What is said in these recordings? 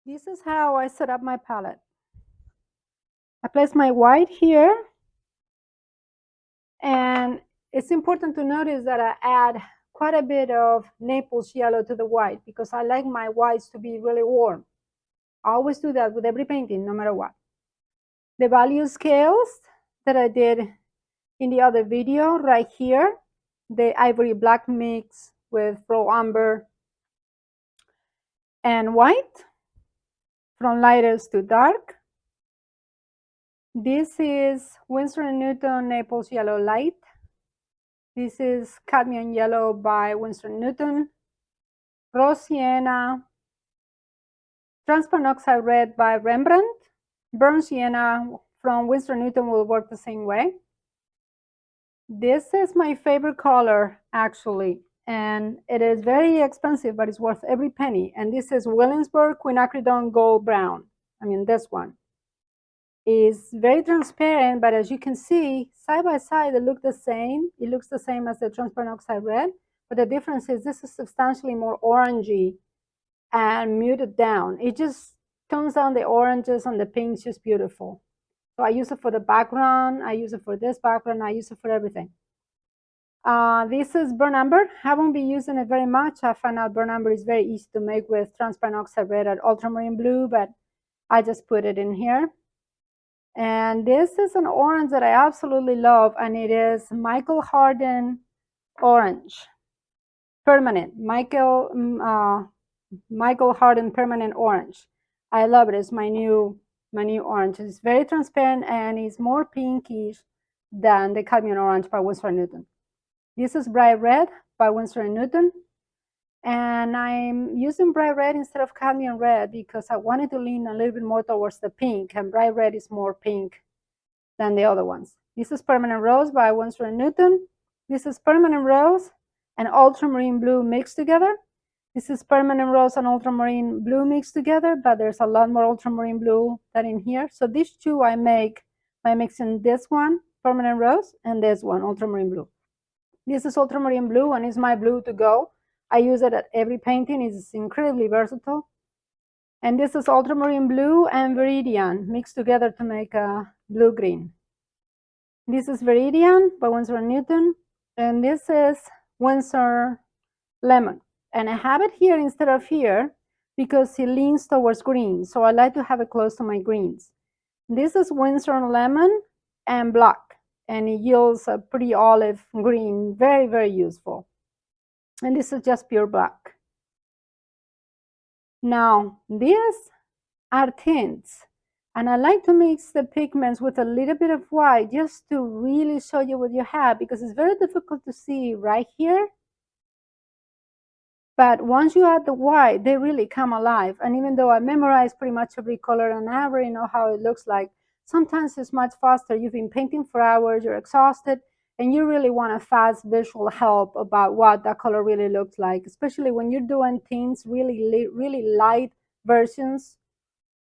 This is how I set up my palette. I place my white here, and it's important to notice that I add quite a bit of Naples yellow to the white because I like my whites to be really warm. I always do that with every painting, no matter what. The value scales that I did in the other video right here, the ivory black mix with raw umber and white, from lightest to dark. This is Winsor & Newton Naples Yellow Light. This is Cadmium Yellow by Winsor & Newton. Rose Sienna. Transparent Oxide Red by Rembrandt. Burnt Sienna from Winsor & Newton will work the same way. This is my favorite color, actually, and it is very expensive, but it's worth every penny. And this is Williamsburg Quinacridone Gold Brown. I mean, this one is very transparent, but as you can see, side by side, they look the same. It looks the same as the Transparent Oxide Red, but the difference is this is substantially more orangey and muted down. It just tones down the oranges and the pinks, just beautiful. So I use it for the background, I use it for this background, I use it for everything. This is burnt umber. I won't be using it very much. I found out burnt umber is very easy to make with Transparent Oxide Red or ultramarine blue, but I just put it in here. And this is an orange that I absolutely love, and it is Michael Hardin Orange Permanent. Michael Hardin Permanent Orange. I love it. It's my new orange. It's very transparent and it's more pinkish than the Cadmium Orange by Winsor & Newton. This is Bright Red by Winsor & Newton. And I'm using Bright Red instead of Cadmium Red because I wanted to lean a little bit more towards the pink, and Bright Red is more pink than the other ones. This is Permanent Rose by Winsor & Newton. This is Permanent Rose and Ultramarine Blue mixed together. This is Permanent Rose and Ultramarine Blue mixed together, but there's a lot more Ultramarine Blue than in here. So these two I make by mixing this one, Permanent Rose, and this one, Ultramarine Blue. This is Ultramarine Blue, and it's my blue to go. I use it at every painting. It's incredibly versatile. And this is Ultramarine Blue and Viridian mixed together to make a blue-green. This is Viridian by Winsor & Newton, and this is Winsor Lemon. And I have it here instead of here because it leans towards green, so I like to have it close to my greens. This is Winsor Lemon and Black, and it yields a pretty olive green, very, very useful. And this is just pure black. Now, these are tints, and I like to mix the pigments with a little bit of white just to really show you what you have, because it's very difficult to see right here. But once you add the white, they really come alive. And even though I memorize pretty much every color and I already know how it looks like, sometimes it's much faster. You've been painting for hours, you're exhausted, and you really want a fast visual help about what that color really looks like, especially when you're doing tints, really light versions.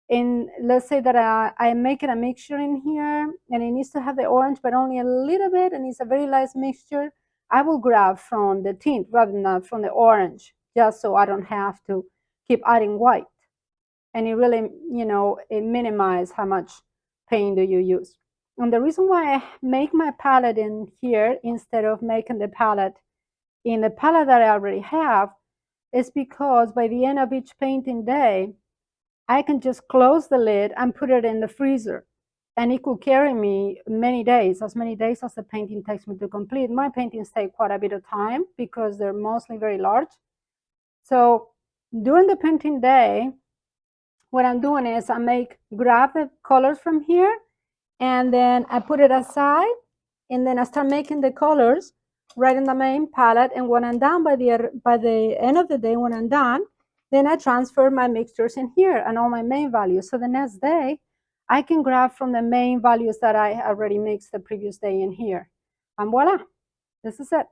And let's say that I'm making a mixture in here and it needs to have the orange, but only a little bit, and it's a very light mixture. I will grab from the tint rather than from the orange, just so I don't have to keep adding white. And it really, it minimizes how much paint do you use. And the reason why I make my palette in here instead of making the palette in the palette that I already have is because by the end of each painting day, I can just close the lid and put it in the freezer. And it could carry me many days, as many days as the painting takes me to complete. My paintings take quite a bit of time because they're mostly very large. So during the painting day, what I'm doing is I grab the colors from here, and then I put it aside, and then I start making the colors right in the main palette. And when I'm done, by the end of the day, when I'm done, then I transfer my mixtures in here and all my main values. So the next day, I can grab from the main values that I already mixed the previous day in here. And voila, this is it.